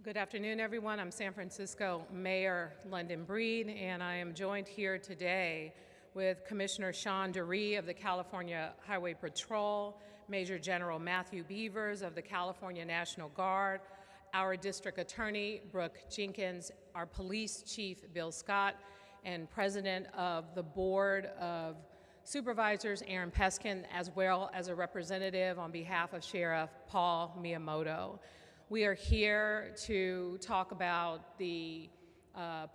Good afternoon, everyone. I'm San Francisco Mayor London Breed, and I am joined here today with Commissioner Sean Dury of the California Highway Patrol, Major General Matthew Beavers of the California National Guard, our District Attorney, Brooke Jenkins, our Police Chief, Bill Scott, and President of the Board of Supervisors, Aaron Peskin, as well as a representative on behalf of Sheriff Paul Miyamoto. We are here to talk about the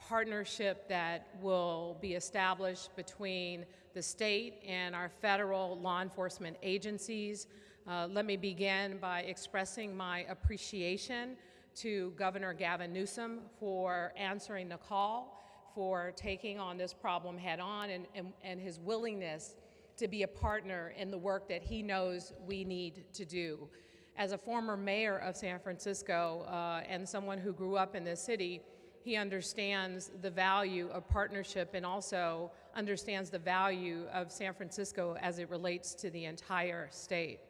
partnership that will be established between the state and our federal law enforcement agencies. Let me begin by expressing my appreciation to Governor Gavin Newsom for answering the call, for taking on this problem head on, and his willingness to be a partner in the work that he knows we need to do. As a former mayor of San Francisco and someone who grew up in this city, he understands the value of partnership and also understands the value of San Francisco as it relates to the entire state.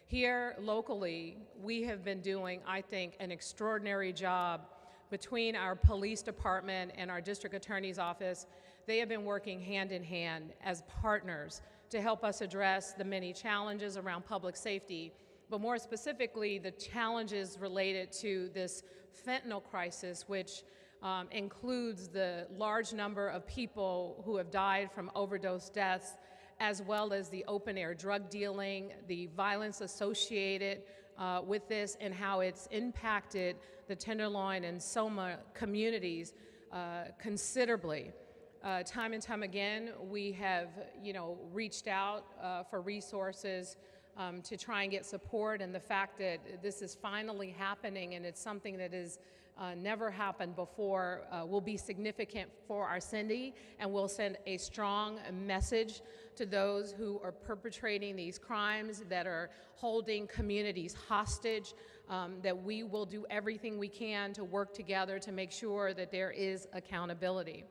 Here locally, we have been doing, I think, an extraordinary job between our police department and our district attorney's office. They have been working hand in hand as partners to help us address the many challenges around public safety, but more specifically, the challenges related to this fentanyl crisis, which includes the large number of people who have died from overdose deaths, as well as the open-air drug dealing, the violence associated with this, and how it's impacted the Tenderloin and Soma communities considerably. Time and time again, we have, reached out for resources to try and get support, and the fact that this is finally happening and it's something that has never happened before will be significant for our city, and will send a strong message to those who are perpetrating these crimes, that are holding communities hostage, that we will do everything we can to work together to make sure that there is accountability.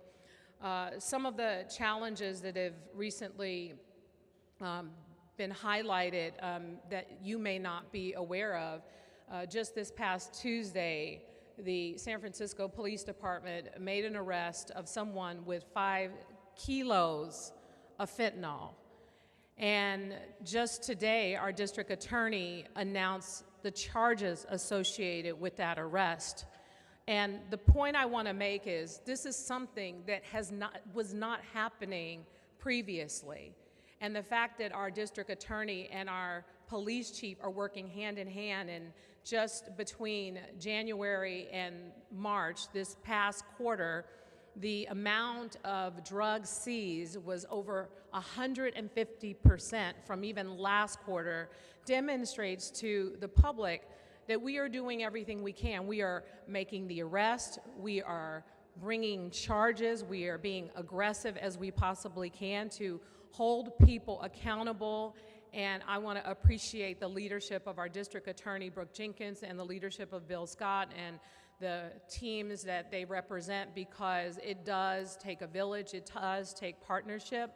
Some of the challenges that have recently been highlighted that you may not be aware of. Just this past Tuesday, the San Francisco Police Department made an arrest of someone with 5 kilos of fentanyl. And just today, our district attorney announced the charges associated with that arrest. And the point I want to make is this is something that was not happening previously. And the fact that our district attorney and our police chief are working hand in hand, and just between January and March, this past quarter, the amount of drugs seized was over 150% from even last quarter, demonstrates to the public that we are doing everything we can. We are making the arrest, we are bringing charges, we are being aggressive as we possibly can to hold people accountable. And I want to appreciate the leadership of our district attorney, Brooke Jenkins, and the leadership of Bill Scott and the teams that they represent, because it does take a village, it does take partnership,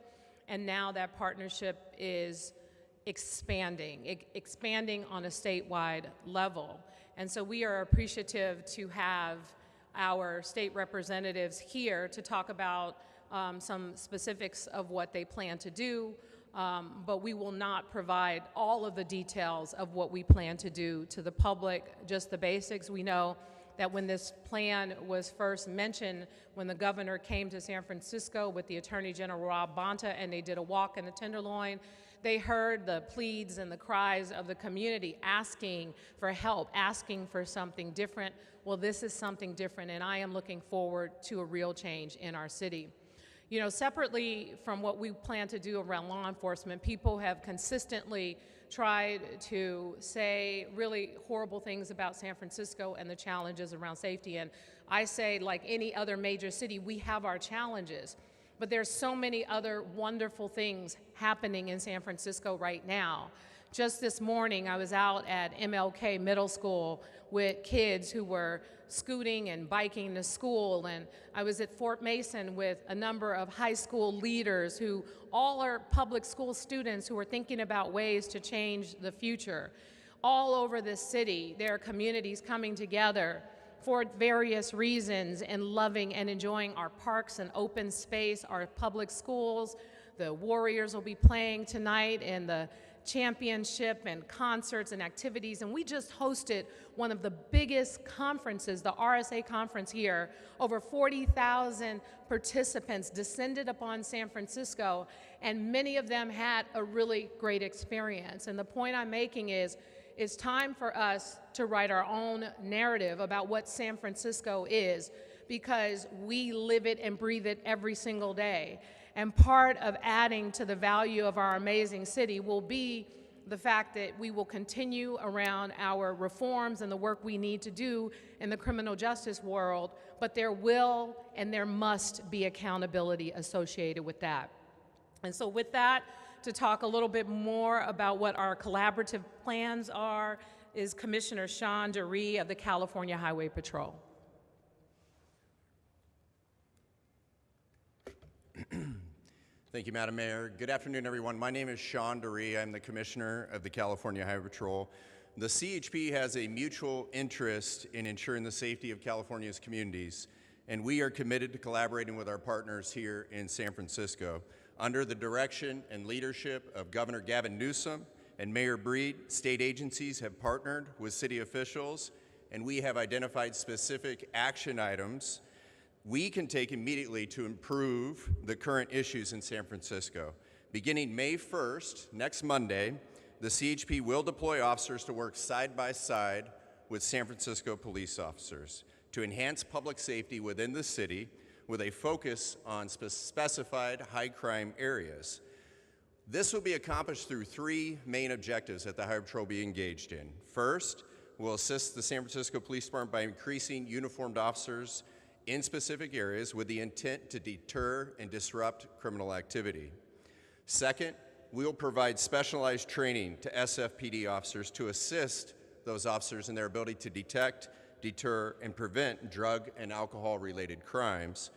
and now that partnership is expanding on a statewide level. And so we are appreciative to have our state representatives here to talk about some specifics of what they plan to do, but we will not provide all of the details of what we plan to do to the public, just the basics. We know that when this plan was first mentioned, when the governor came to San Francisco with the Attorney General Rob Bonta and they did a walk in the Tenderloin, they heard the pleads and the cries of the community asking for help, asking for something different. Well, this is something different, and I am looking forward to a real change in our city. You know, separately from what we plan to do around law enforcement, people have consistently tried to say really horrible things about San Francisco and the challenges around safety. And I say, like any other major city, we have our challenges. But there's so many other wonderful things happening in San Francisco right now. Just this morning, I was out at MLK Middle School with kids who were scooting and biking to school, and I was at Fort Mason with a number of high school leaders who all are public school students who are thinking about ways to change the future. All over this city, there are communities coming together for various reasons in loving and enjoying our parks and open space, our public schools. The Warriors will be playing tonight in the championship and concerts and activities, and we just hosted one of the biggest conferences, the RSA conference here. Over 40,000 participants descended upon San Francisco, and many of them had a really great experience. And the point I'm making is, it's time for us to write our own narrative about what San Francisco is, because we live it and breathe it every single day. And part of adding to the value of our amazing city will be the fact that we will continue around our reforms and the work we need to do in the criminal justice world, but there will and there must be accountability associated with that. And so with that, to talk a little bit more about what our collaborative plans are is Commissioner Sean Dury of the California Highway Patrol. Thank you, Madam Mayor. Good afternoon, everyone. My name is Sean Dury. I'm the Commissioner of the California Highway Patrol. The CHP has a mutual interest in ensuring the safety of California's communities, and we are committed to collaborating with our partners here in San Francisco. Under the direction and leadership of Governor Gavin Newsom and Mayor Breed, state agencies have partnered with city officials, and we have identified specific action items we can take immediately to improve the current issues in San Francisco. Beginning May 1st, next Monday, the CHP will deploy officers to work side by side with San Francisco police officers to enhance public safety within the city with a focus on specified high crime areas. This will be accomplished through three main objectives that the Highway Patrol will be engaged in. First, we'll assist the San Francisco Police Department by increasing uniformed officers in specific areas with the intent to deter and disrupt criminal activity. Second, we'll provide specialized training to SFPD officers to assist those officers in their ability to detect, deter, and prevent drug and alcohol-related crimes.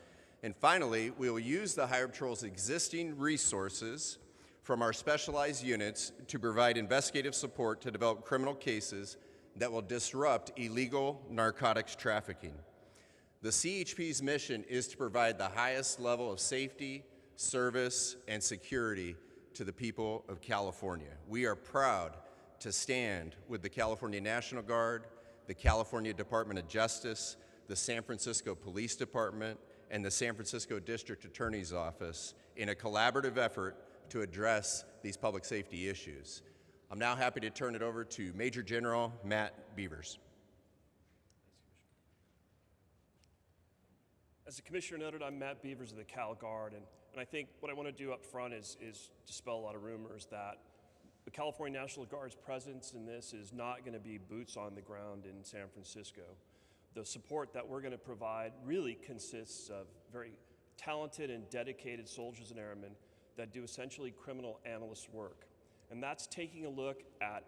And finally, we will use the Highway Patrol's existing resources from our specialized units to provide investigative support to develop criminal cases that will disrupt illegal narcotics trafficking. The CHP's mission is to provide the highest level of safety, service, and security to the people of California. We are proud to stand with the California National Guard, the California Department of Justice, the San Francisco Police Department, and the San Francisco District Attorney's Office in a collaborative effort to address these public safety issues. I'm now happy to turn it over to Major General Matt Beavers. As the Commissioner noted, I'm Matt Beavers of the Cal Guard, and I think what I want to do up front is dispel a lot of rumors that the California National Guard's presence in this is not going to be boots on the ground in San Francisco. The support that we're going to provide really consists of very talented and dedicated soldiers and airmen that do essentially criminal analyst work. And that's taking a look at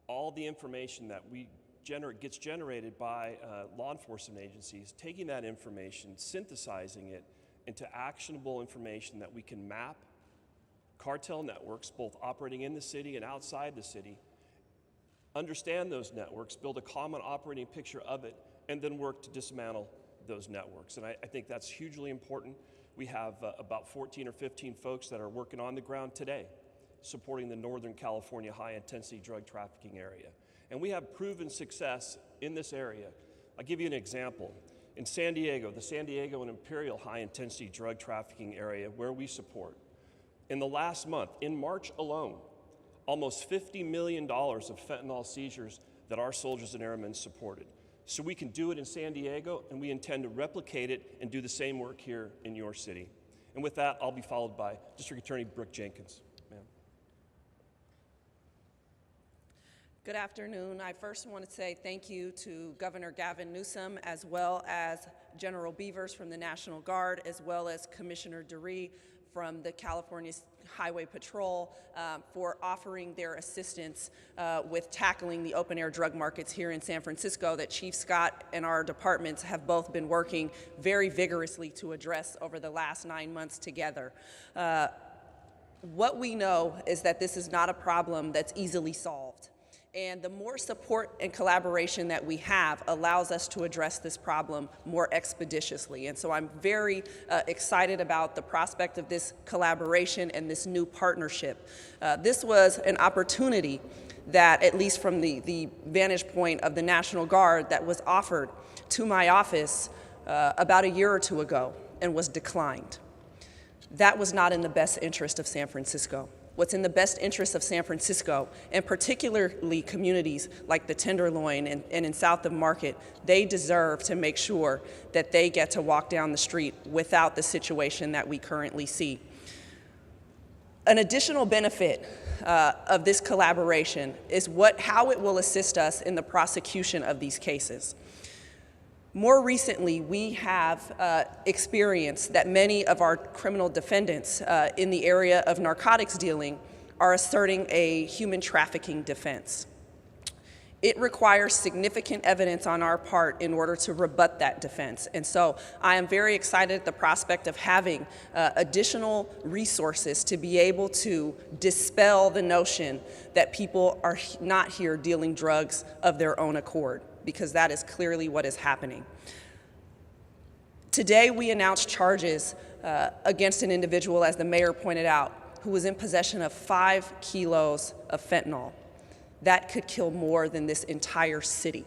all the information that gets generated by law enforcement agencies, taking that information, synthesizing it into actionable information that we can map cartel networks, both operating in the city and outside the city, understand those networks, build a common operating picture of it, and then work to dismantle those networks. And I think that's hugely important. We have about 14 or 15 folks that are working on the ground today, supporting the Northern California high-intensity drug trafficking area. And we have proven success in this area. I'll give you an example. In San Diego, the San Diego and Imperial high-intensity drug trafficking area where we support, in the last month, in March alone, almost $50 million of fentanyl seizures that our soldiers and airmen supported. So we can do it in San Diego, and we intend to replicate it and do the same work here in your city. And with that, I'll be followed by District Attorney Brooke Jenkins. Ma'am. Good afternoon. I first want to say thank you to Governor Gavin Newsom, as well as General Beavers from the National Guard, as well as Commissioner Dury from the California Highway Patrol for offering their assistance with tackling the open-air drug markets here in San Francisco that Chief Scott and our departments have both been working very vigorously to address over the last 9 months together. What we know is that this is not a problem that's easily solved. And the more support and collaboration that we have allows us to address this problem more expeditiously. And so I'm very excited about the prospect of this collaboration and this new partnership. This was an opportunity that, at least from the vantage point of the National Guard, that was offered to my office about a year or two ago and was declined. That was not in the best interest of San Francisco. What's in the best interest of San Francisco, and particularly communities like the Tenderloin and in South of Market, they deserve to make sure that they get to walk down the street without the situation that we currently see. An additional benefit of this collaboration is how it will assist us in the prosecution of these cases. More recently, we have experienced that many of our criminal defendants in the area of narcotics dealing are asserting a human trafficking defense. It requires significant evidence on our part in order to rebut that defense. And so I am very excited at the prospect of having additional resources to be able to dispel the notion that people are not here dealing drugs of their own accord, because that is clearly what is happening. Today, we announced charges against an individual, as the mayor pointed out, who was in possession of 5 kilos of fentanyl. That could kill more than this entire city.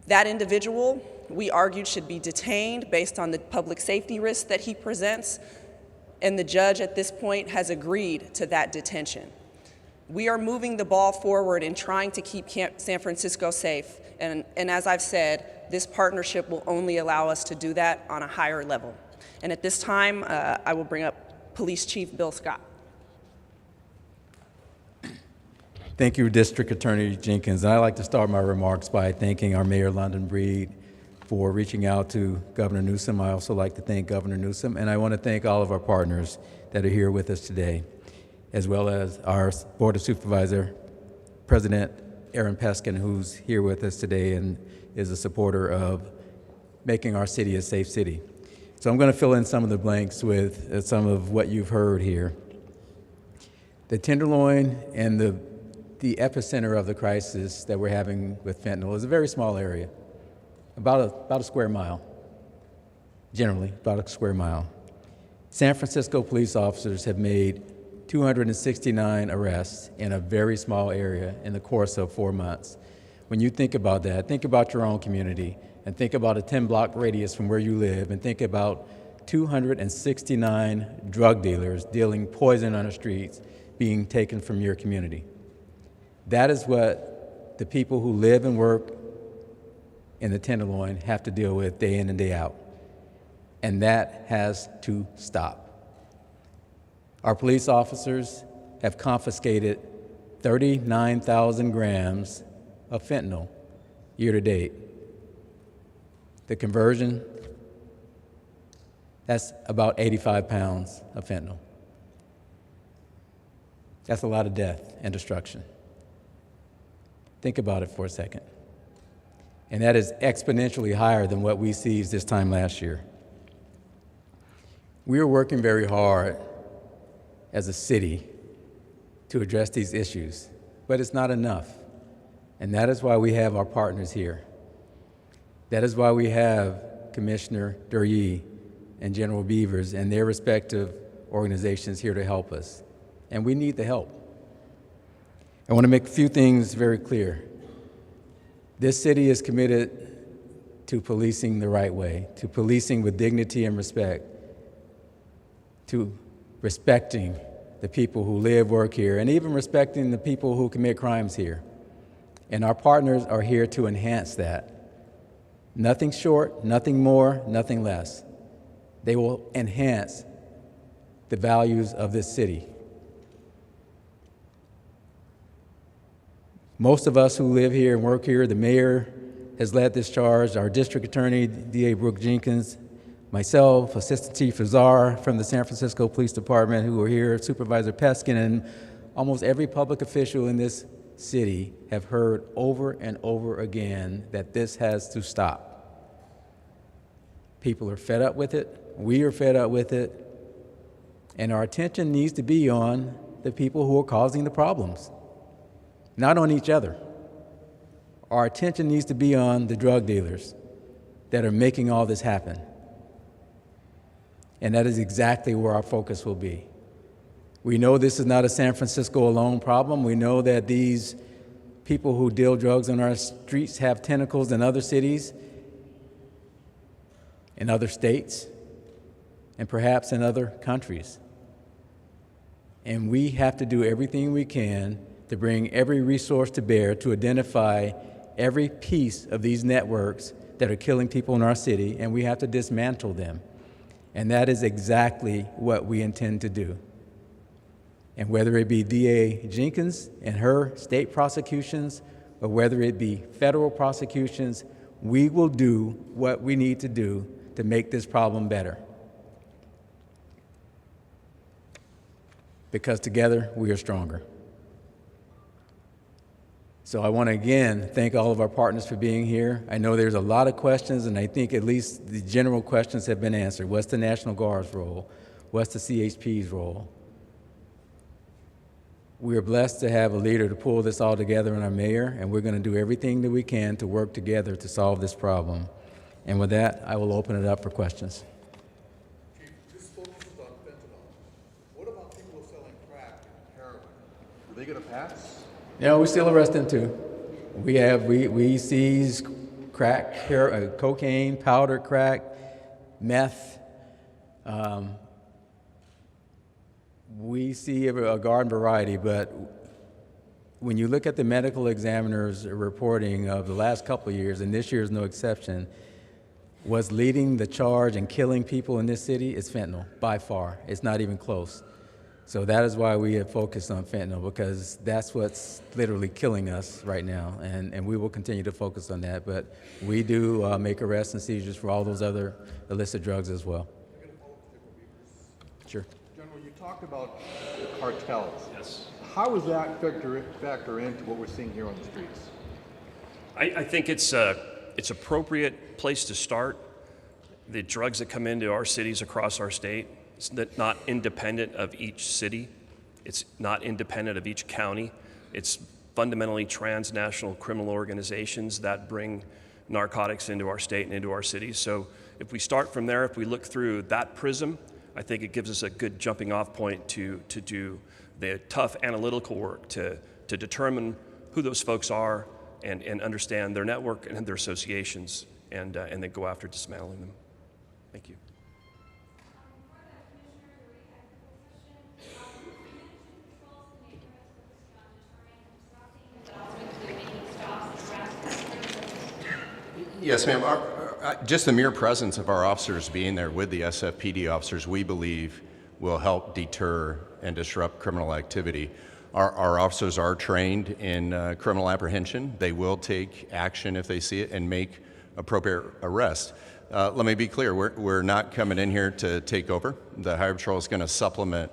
That individual, we argued, should be detained based on the public safety risks that he presents, and the judge at this point has agreed to that detention. We are moving the ball forward in trying to keep San Francisco safe, and as I've said, this partnership will only allow us to do that on a higher level. And at this time, I will bring up Police Chief Bill Scott. Thank you, District Attorney Jenkins. And I'd like to start my remarks by thanking our Mayor, London Breed, for reaching out to Governor Newsom. I also like to thank Governor Newsom, and I want to thank all of our partners that are here with us today, as well as our Board of Supervisors, President Aaron Peskin, who's here with us today and is a supporter of making our city a safe city. So I'm going to fill in some of the blanks with some of what you've heard here. The Tenderloin and the epicenter of the crisis that we're having with fentanyl is a very small area, about a square mile, generally, about a square mile. San Francisco police officers have made 269 arrests in a very small area in the course of 4 months. When you think about that, think about your own community, and think about a 10-block radius from where you live, and think about 269 drug dealers dealing poison on the streets being taken from your community. That is what the people who live and work in the Tenderloin have to deal with day in and day out. And that has to stop. Our police officers have confiscated 39,000 grams of fentanyl year to date. The conversion, that's about 85 pounds of fentanyl. That's a lot of death and destruction. Think about it for a second. And that is exponentially higher than what we seized this time last year. We are working very hard as a city to address these issues, but it's not enough. And that is why we have our partners here. That is why we have Commissioner Duryea and General Beavers and their respective organizations here to help us. And we need the help. I want to make a few things very clear. This city is committed to policing the right way, to policing with dignity and respect, to respecting the people who live, work here, and even respecting the people who commit crimes here. And our partners are here to enhance that. Nothing short, nothing more, nothing less. They will enhance the values of this city. Most of us who live here and work here, the mayor has led this charge, our district attorney, D.A. Brooke Jenkins, myself, Assistant Chief Azar from the San Francisco Police Department who are here, Supervisor Peskin, and almost every public official in this city have heard over and over again that this has to stop. People are fed up with it, we are fed up with it, and our attention needs to be on the people who are causing the problems. not on each other. Our attention needs to be on the drug dealers that are making all this happen. And that is exactly where our focus will be. We know this is not a San Francisco alone problem. We know that these people who deal drugs on our streets have tentacles in other cities, in other states, and perhaps in other countries. And we have to do everything we can to bring every resource to bear to identify every piece of these networks that are killing people in our city, and we have to dismantle them. And that is exactly what we intend to do. And whether it be DA Jenkins and her state prosecutions, or whether it be federal prosecutions, we will do what we need to do to make this problem better. Because together we are stronger. So I want to again thank all of our partners for being here. I know there's a lot of questions, and I think at least the general questions have been answered. What's the National Guard's role? What's the CHP's role? We are blessed to have a leader to pull this all together in our mayor, and we're going to do everything that we can to work together to solve this problem. And with that, I will open it up for questions. Chief, this focuses on fentanyl. What about people selling crack and heroin? Are they going to pass? Yeah, we still arrest them too. We seize crack, cocaine, powder crack, meth. We see a garden variety, but when you look at the medical examiner's reporting of the last couple of years, and this year is no exception, what's leading the charge and killing people in this city is fentanyl, by far. It's not even close. So that is why we have focused on fentanyl, because that's what's literally killing us right now, and we will continue to focus on that. But we do make arrests and seizures for all those other illicit drugs as well. Sure. General, you talked about the cartels. Yes. How does that factor into what we're seeing here on the streets? I think it's appropriate place to start. The drugs that come into our cities across our state, it's not independent of each city. It's not independent of each county. It's fundamentally transnational criminal organizations that bring narcotics into our state and into our cities. So if we start from there, if we look through that prism, I think it gives us a good jumping off point to do the tough analytical work to determine who those folks are and understand their network and their associations and then go after dismantling them. Thank you. Yes, ma'am. Just the mere presence of our officers being there with the SFPD officers, we believe, will help deter and disrupt criminal activity. Our officers are trained in criminal apprehension. They will take action if they see it and make appropriate arrests. Let me be clear, we're not coming in here to take over. The Highway Patrol is going to supplement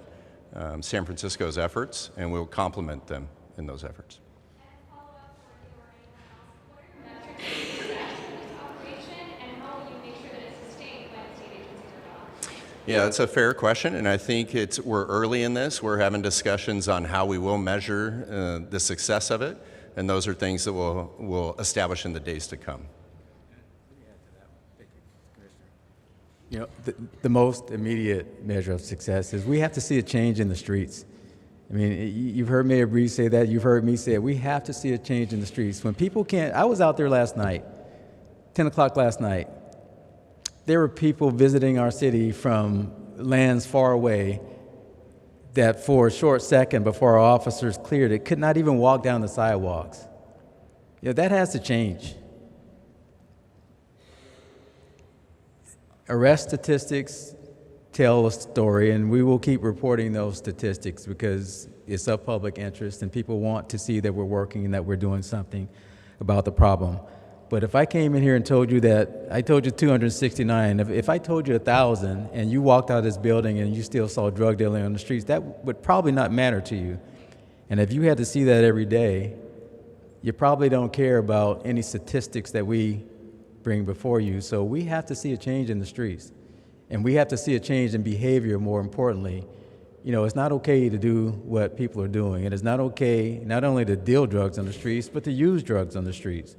San Francisco's efforts, and we'll complement them in those efforts. Yeah, that's a fair question, and I think we're early in this. We're having discussions on how we will measure the success of it, and those are things that we'll establish in the days to come. You know, the most immediate measure of success is we have to see a change in the streets. I mean, you've heard Mayor Breed say that. You've heard me say it. We have to see a change in the streets. When people can't, I was out there last night, 10 o'clock last night. There were people visiting our city from lands far away that for a short second before our officers cleared it could not even walk down the sidewalks. You know, that has to change. Arrest statistics tell a story, and we will keep reporting those statistics because it's of public interest and people want to see that we're working and that we're doing something about the problem. But if I came in here and told you that, I told you 269, if I told you 1,000 and you walked out of this building and you still saw drug dealing on the streets, that would probably not matter to you. And if you had to see that every day, you probably don't care about any statistics that we bring before you. So we have to see a change in the streets. And we have to see a change in behavior, more importantly, you know, it's not okay to do what people are doing. And it's not okay not only to deal drugs on the streets, but to use drugs on the streets.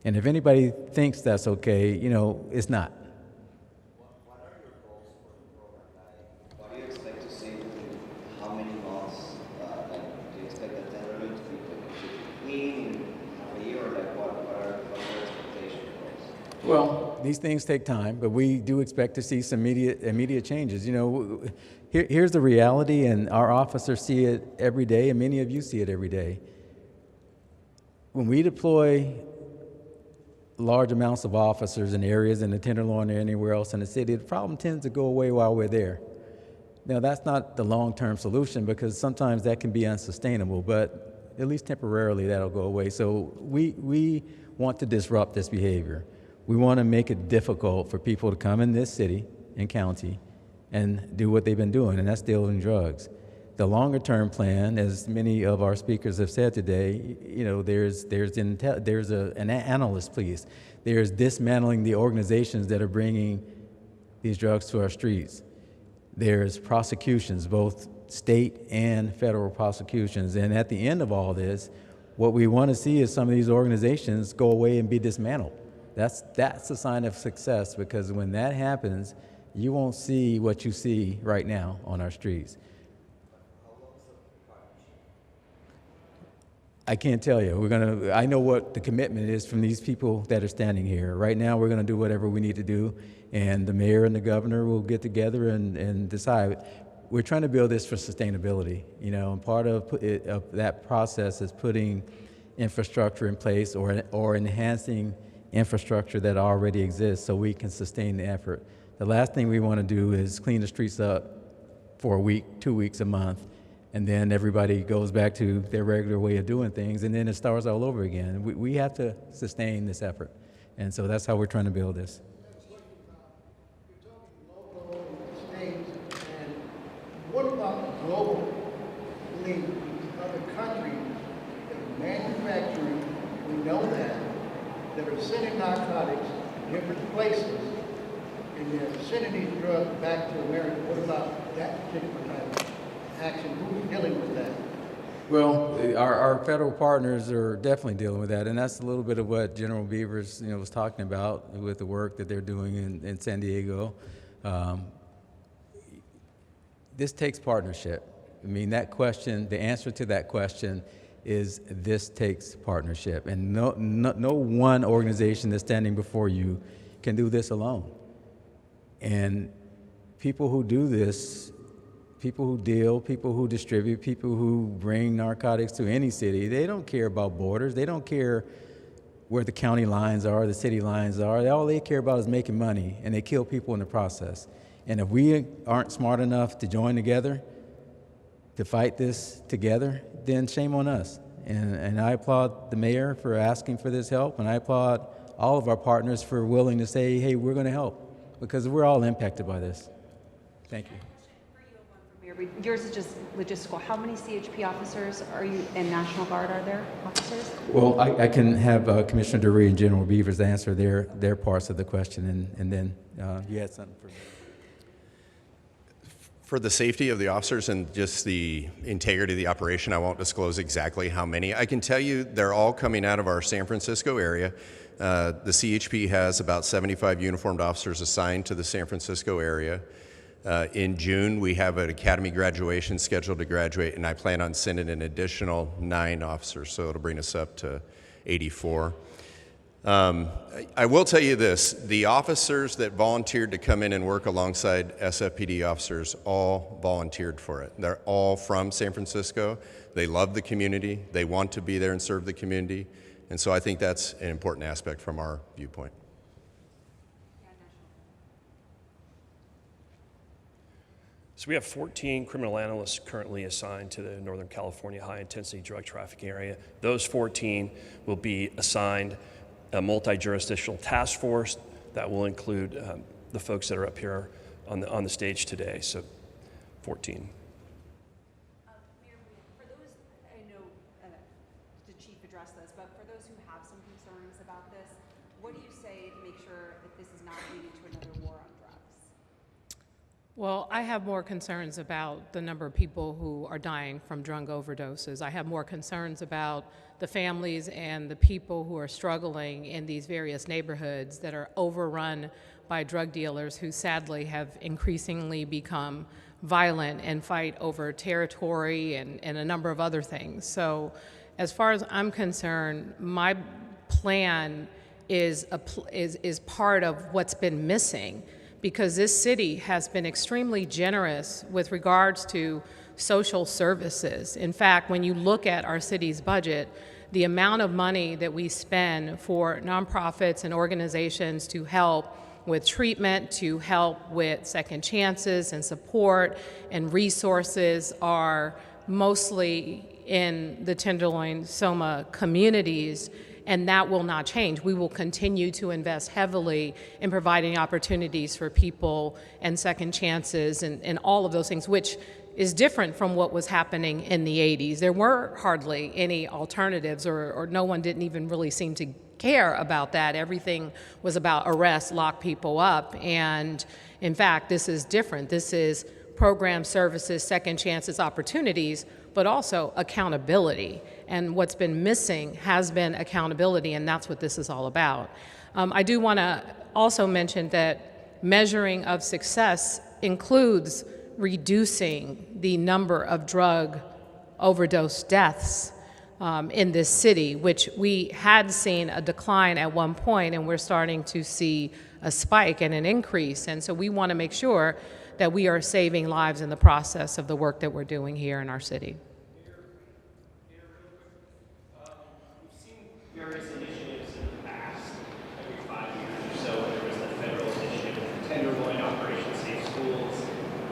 And if anybody thinks that's okay, you know, it's not. What are your goals for the program? Like, what do you expect to see within how many months? Like, do you expect that Tenderloin to be clean in half a year, or like what are your expectations for us? Well, these things take time, but we do expect to see some immediate changes. You know, here's the reality, and our officers see it every day, and many of you see it every day. When we deploy large amounts of officers in areas in the Tenderloin or anywhere else in the city, the problem tends to go away while we're there. Now, that's not the long-term solution because sometimes that can be unsustainable, but at least temporarily that'll go away. So we want to disrupt this behavior. We want to make it difficult for people to come in this city and county and do what they've been doing, and that's dealing drugs. The longer-term plan, as many of our speakers have said today, you know, there's an analyst piece. There's dismantling the organizations that are bringing these drugs to our streets. There's prosecutions, both state and federal prosecutions. And at the end of all this, what we want to see is some of these organizations go away and be dismantled. That's a sign of success, because when that happens, you won't see what you see right now on our streets. I can't tell you. I know what the commitment is from these people that are standing here. Right now, we're going to do whatever we need to do, and the mayor and the governor will get together and decide. We're trying to build this for sustainability, you know, and part of that process is putting infrastructure in place or enhancing infrastructure that already exists so we can sustain the effort. The last thing we want to do is clean the streets up for a week, 2 weeks, a month, and then everybody goes back to their regular way of doing things, and then it starts all over again. We have to sustain this effort, and so that's how we're trying to build this. You're talking local, states, and what about global? These other countries that are manufacturing, we know that are sending narcotics to different places, and they're sending these drugs back to America. What about that particular type of action? Who's dealing with that? Well, our federal partners are definitely dealing with that, and that's a little bit of what General Beavers, you know, was talking about with the work that they're doing in San Diego. This takes partnership. I mean, that question, the answer to that question is this takes partnership, and no one organization that's standing before you can do this alone. And people who do this, people who deal, people who distribute, people who bring narcotics to any city, they don't care about borders. They don't care where the county lines are, the city lines are. All they care about is making money, and they kill people in the process. And if we aren't smart enough to join together, to fight this together, then shame on us. And I applaud the mayor for asking for this help, and I applaud all of our partners for willing to say, hey, we're going to help, because we're all impacted by this. Thank you. Yours is just logistical. How many CHP officers are you and National Guard are there, officers? Well, I can have Commissioner DeRee and General Beavers answer their parts of the question, and then you had something for me. For the safety of the officers and just the integrity of the operation, I won't disclose exactly how many. I can tell you they're all coming out of our San Francisco area. The CHP has about 75 uniformed officers assigned to the San Francisco area. In June, we have an academy graduation scheduled to graduate, and I plan on sending an additional 9 officers, so it'll bring us up to 84. I will tell you this, the officers that volunteered to come in and work alongside SFPD officers all volunteered for it. They're all from San Francisco. They love the community. They want to be there and serve the community. And so I think that's an important aspect from our viewpoint. So we have 14 criminal analysts currently assigned to the Northern California high-intensity drug trafficking area. Those 14 will be assigned a multi-jurisdictional task force that will include the folks that are up here on the stage today. So 14. Mayor, for those, I know the chief addressed this, but for those who have some concerns about this, what do you say to make sure that this is not leading to another war on drugs? Well, I have more concerns about the number of people who are dying from drug overdoses. I have more concerns about the families and the people who are struggling in these various neighborhoods that are overrun by drug dealers who sadly have increasingly become violent and fight over territory and a number of other things. So as far as I'm concerned, my plan is part of what's been missing, because this city has been extremely generous with regards to social services. In fact, when you look at our city's budget, the amount of money that we spend for nonprofits and organizations to help with treatment, to help with second chances and support and resources are mostly in the Tenderloin, Soma communities, and that will not change. We will continue to invest heavily in providing opportunities for people and second chances and all of those things, which is different from what was happening in the 80s. There were hardly any alternatives, or no one didn't even really seem to care about that. Everything was about arrest, lock people up, and in fact, this is different. This is program services, second chances, opportunities, but also accountability. And what's been missing has been accountability, and that's what this is all about. I do want to also mention that measuring of success includes reducing the number of drug overdose deaths in this city, which we had seen a decline at one point, and we're starting to see a spike and an increase. And so we want to make sure that we are saving lives in the process of the work that we're doing here in our city. We've seen various initiatives in the past, every 5 years or so. There was the federal initiative, Tenderloin, Operation Safe Schools,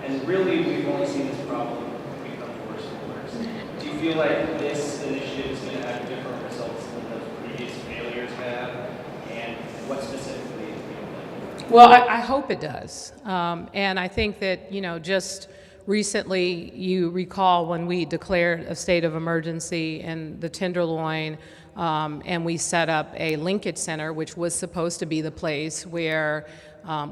and really we've only seen this problem become worse and worse. Do you feel like this initiative is going to have different results than those previous failures have, and what specifically? Well, I hope it does. And I think that, just recently, you recall when we declared a state of emergency in the Tenderloin, and we set up a linkage center, which was supposed to be the place where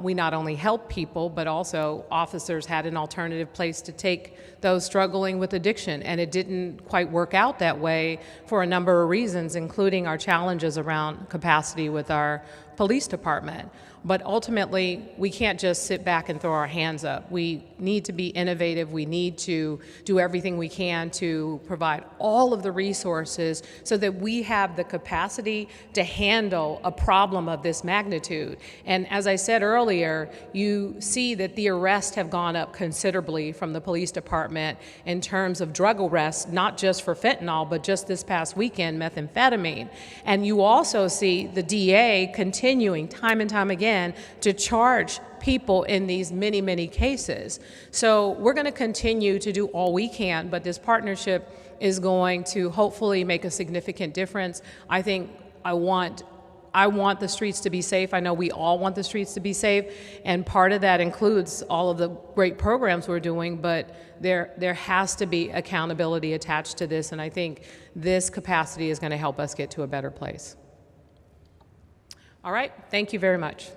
we not only help people, but also officers had an alternative place to take those struggling with addiction. And it didn't quite work out that way for a number of reasons, including our challenges around capacity with our police department. But ultimately, we can't just sit back and throw our hands up. We need to be innovative. We need to do everything we can to provide all of the resources so that we have the capacity to handle a problem of this magnitude. And as I said earlier, you see that the arrests have gone up considerably from the police department in terms of drug arrests, not just for fentanyl, but just this past weekend, methamphetamine. And you also see the DA continuing time and time again to charge people in these many, many cases. So we're going to continue to do all we can, but this partnership is going to hopefully make a significant difference. I think I want the streets to be safe. I know we all want the streets to be safe, and part of that includes all of the great programs we're doing, but there has to be accountability attached to this, and I think this capacity is going to help us get to a better place. All right, thank you very much.